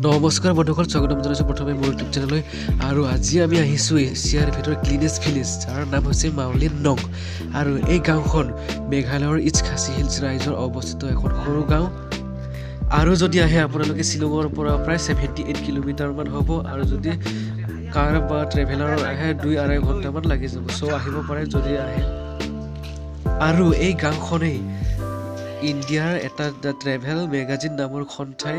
নমস্কাৰ বন্ধুসকল, স্বাগতম জনাইছোঁ প্ৰথমে মোৰ ইউটিউব চেনেললৈ। আৰু আজি আমি আহিছোঁ এছিয়াৰ ভিতৰত ক্লিনেষ্ট ভিলেজ, যাৰ নাম হৈছে মাওলিনং। আৰু এই গাঁওখন মেঘালয়ৰ ইষ্ট খাছী হিলছ ৰাজ্যৰ অৱস্থিত এখন সৰু গাঁও। আৰু যদি আহে আপোনালোকে শ্বিলঙৰ পৰা প্ৰায় 78 কিলোমিটাৰমান হ'ব। আৰু যদি কাৰ বা ট্ৰেভেলাৰ আহে 2-2.5 ঘণ্টামান লাগি যাব। চ' আহিব পাৰে যদি আহে। আৰু এই গাঁওখনেই ইণ্ডিয়াৰ এটা দ্য ট্ৰেভেল মেগাজিন নামৰ সন্থাই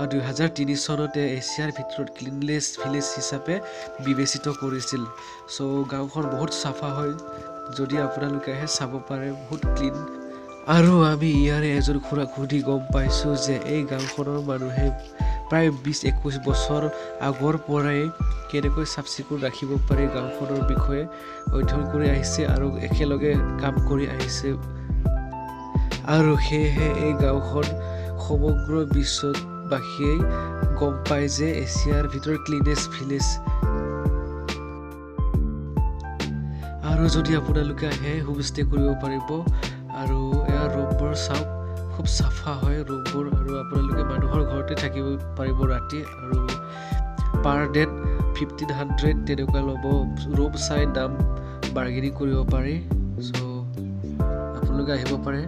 2003 চনতে এছিয়াৰ ভিতৰত ক্লিনলেষ্ট ভিলেজ হিচাপে বিবেচিত কৰিছিল। চ' গাঁওখন বহুত চাফা হয়, যদি আপোনালোকে আহে চাব পাৰে, বহুত ক্লিন। আৰু আমি ইয়াৰে এজন খুৰাক সুধি গম পাইছোঁ যে এই গাঁওখনৰ মানুহে প্ৰায় 20-21 বছৰ আগৰ পৰাই কেনেকৈ চাফ চিকুণ ৰাখিব পাৰে গাঁওখনৰ বিষয়ে অধ্যয়ন কৰি আহিছে আৰু একেলগে কাম কৰি আহিছে। আৰু সেয়েহে এই গাঁওখন সমগ্ৰ বিশ্ববাসীয়ে গম পায় যে এছিয়াৰ ভিতৰত ক্লিনেষ্ট ভিলেজ। আৰু যদি আপোনালোকে আহে হোমষ্টে কৰিব পাৰিব। আৰু ইয়াৰ ৰুমবোৰ চাওক, খুব চাফা হয় ৰুমবোৰ। আৰু আপোনালোকে মানুহৰ ঘৰতে থাকিব পাৰিব ৰাতি। আৰু পাৰ ডেত 1500 তেনেকুৱা ল'ব। ৰুম চাই দাম বাৰ্গেনিং কৰিব পাৰি। চ' আপোনালোকে আহিব পাৰে।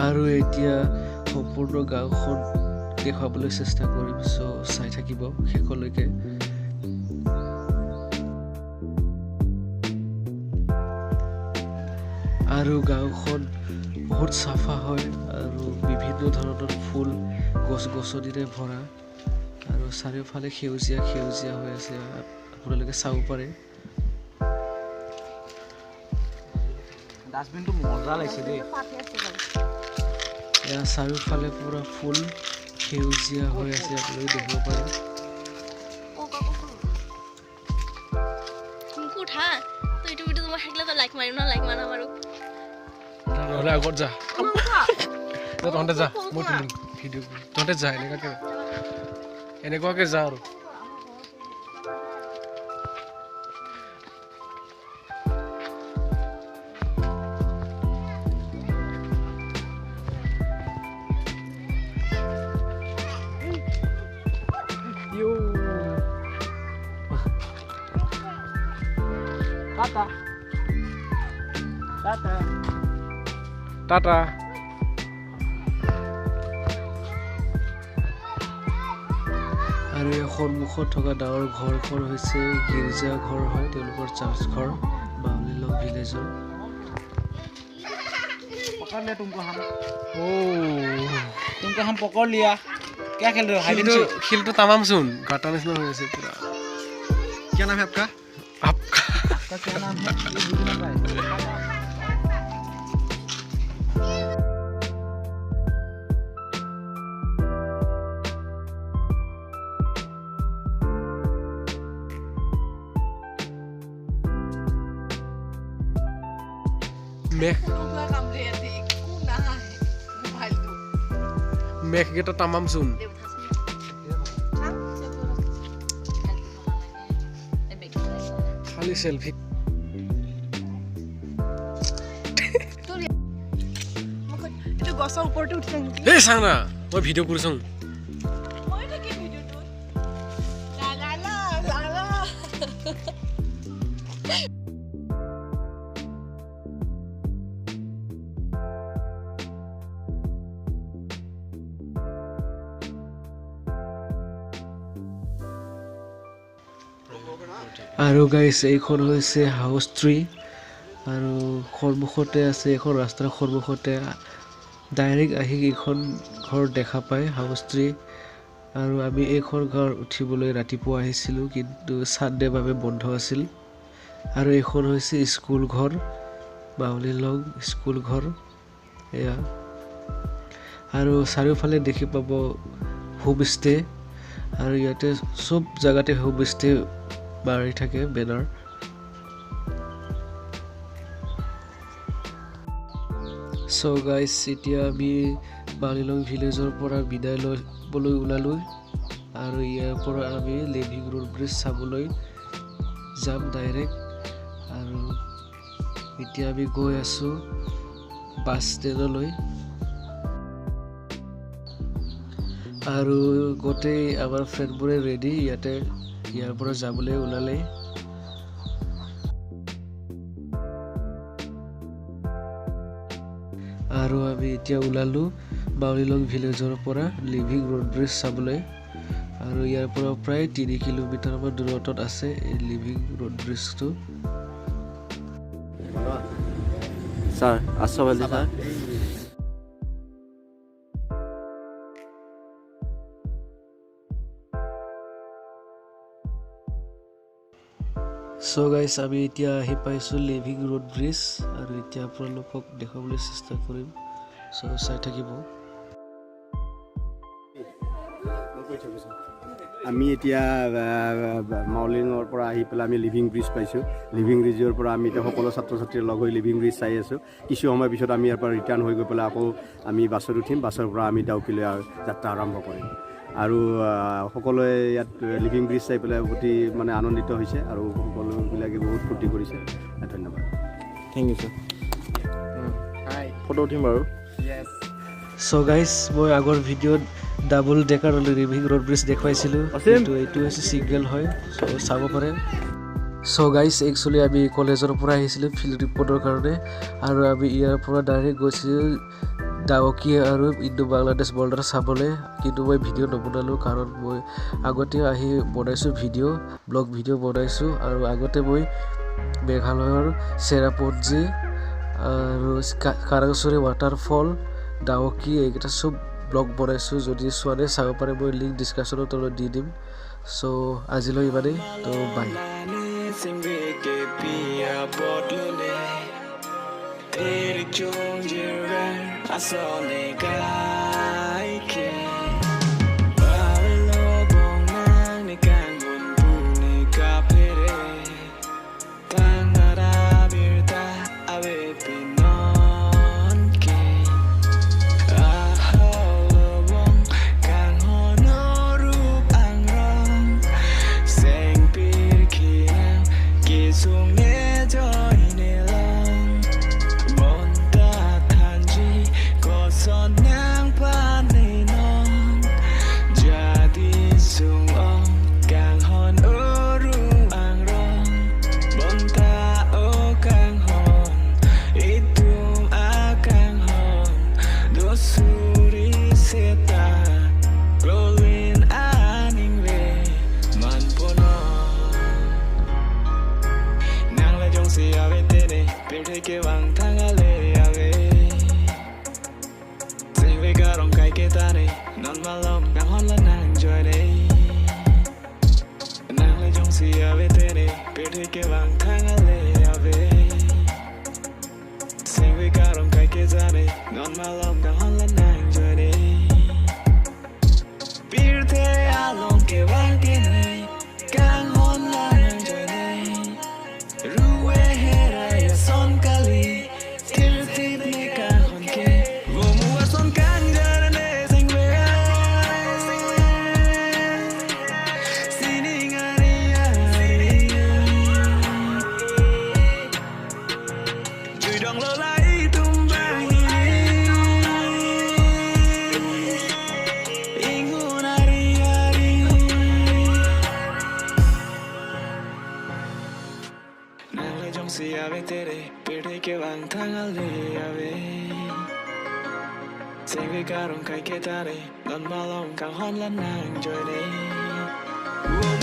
আৰু এতিয়া সম্পূৰ্ণ গাঁওখন দেখুৱাবলৈ চেষ্টা কৰিম, চ' চাই থাকিব শেষলৈকে। আৰু গাঁওখন বহুত চাফা হয় আৰু বিভিন্ন ধৰণৰ ফুল গছ গছনিৰে ভৰা। আৰু চাৰিওফালে সেউজীয়া সেউজীয়া হৈ আছে, আপোনালোকে চাব পাৰে। ডাষ্টবিনটো মজা লাগিছে দেই। ইয়াৰ চাৰিওফালে পুৰা ফুল সেউজীয়া হৈ আছে, আপোনালোকে দেখিব পাৰে। নহ'লে আগত যা, তহঁতে যা, মই তুলিম ভিডিঅ' কৰি। তহঁতে যা, এনেকুৱাকে যা। আৰু টাটা। আৰু এই সন্মুখত থকা ডাঙৰ ঘৰখন হৈছে গীৰ্জা ঘৰ হয়, তেওঁলোকৰ চাৰ্চ ঘৰ মাওলিনং ভিলেজৰ। শিলটো তামাম চোন, গাটা নিচিনা হৈ আছে পুৰা। क्या नाम है आपका? आपका क्या नाम है? মেঘকেইটা তামাম চোন। খালি সেলফি। এই চাওঁ না, মই ভিডিঅ' কৰিছোঁ। আৰু গাইছ, এইখন হৈছে হাউচ ট্ৰী। আৰু সন্মুখতে আছে, এখন ৰাস্তাৰ সন্মুখতে ডাইৰেক্ট আহি এইখন ঘৰ দেখা পায়, হাউচ ট্ৰী। আৰু আমি এইখন ঘৰ উঠিবলৈ ৰাতিপুৱা আহিছিলোঁ, কিন্তু ছানডে বাবে বন্ধ আছিল। আৰু এইখন হৈছে স্কুল ঘৰ, মাওলিনং স্কুল ঘৰ এয়া। আৰু চাৰিওফালে দেখি পাব হোমষ্টে। আৰু ইয়াতে চব জেগাতে হোমষ্টে মাৰি থাকে বেনাৰ। চ' গাইছ, এতিয়া আমি মাওলিনং ভিলেজৰ পৰা বিদায় ল'বলৈ ওলালোঁ। আৰু ইয়াৰ পৰা আমি লিভিং ৰুড ব্ৰিজ চাবলৈ যাম ডাইৰেক্ট। আৰু এতিয়া আমি গৈ আছোঁ বাছ ষ্টেণ্ডলৈ। আৰু গোটেই আমাৰ ফ্ৰেণ্ডবোৰে ৰেডি ইয়াৰ পৰা যাবলৈ ওলালে আৰু আমি এতিয়া ওলালো মাউলিনং ভিলেজৰ পৰা লিভিং ৰোড ব্ৰিজ চাবলৈ আৰু ইয়াৰ পৰা প্ৰায় 3 কিলোমিটাৰ মান দূৰত্বত আছে এই লিভিং ৰোড ব্ৰিজটো স্যাৰ আসসালামু স্যাৰ So guys, আমি এতিয়া আহি পাইছো লিভিং ৰোড ব্ৰিজ আৰু এতিয়া আপোনালোকক দেখাবলৈ চেষ্টা কৰিম so চাই থাকিব আমি এতিয়া মাউলিনঙৰ পৰা আহি পেলাই আমি লিভিং ব্ৰিজ পাইছো লিভিং ব্ৰিজৰ পৰা আমি এতিয়া সকলো ছাত্ৰ ছাত্ৰীৰ লগ হৈ লিভিং ব্ৰিজ চাই আছো কিছু সময় পিছত আমি ইয়াৰ পৰা ৰিটাৰ্ণ হৈ গৈ পেলাই আকৌ আমি বাছত উঠিম বাছৰ পৰা আমি ডাউকিলৈ যাত্ৰা আৰম্ভ কৰিম আৰু সকলোৱে ইয়াত লিভিং ব্ৰিজ চাই পেলাই অতি মানে আনন্দিত হৈছে আৰু সকলোবিলাকে বহুত ফূৰ্তি কৰিছে ধন্যবাদ থেংক ইউ স্যাৰ হাই ফটো উঠিম বাৰু so guys মই আগৰ ভিডিঅ'ত double decker living road bridge দেখুৱাইছিলো কিন্তু এইটো হৈছে সিঙ্গেল হয় so চাব পাৰে so guys একচুয়ালি আমি কলেজৰ পৰা আহিছিলো ফিল্ড ৰিপৰ্টৰ কাৰণে আৰু আমি ইয়াৰ পৰা ডাইৰেক্ট গৈছিলো ডাউকি আৰু ইndo-bangladesh বৰ্ডাৰ চাবলৈ কিন্তু মই ভিডিঅ' নবনালো কাৰণ মই আগতে আহি বনাইছো ব্লগ ভিডিঅ' বনাইছো আৰু আগতে মই মেঘালয়ৰ চেৰাপুঞ্জী আৰু কাৰাংচৰি ৱাটাৰফল ডাউকি এইকেইটা সব ব্লগ বনাইছো যদি চোৱানে চাব পাৰে মই লিংক ডিসক্ৰিপচনত তলত দি দিম সো আজিলৈ ইমানেই তো বাই Karong kai ketare non malong kang hon lan nang joy day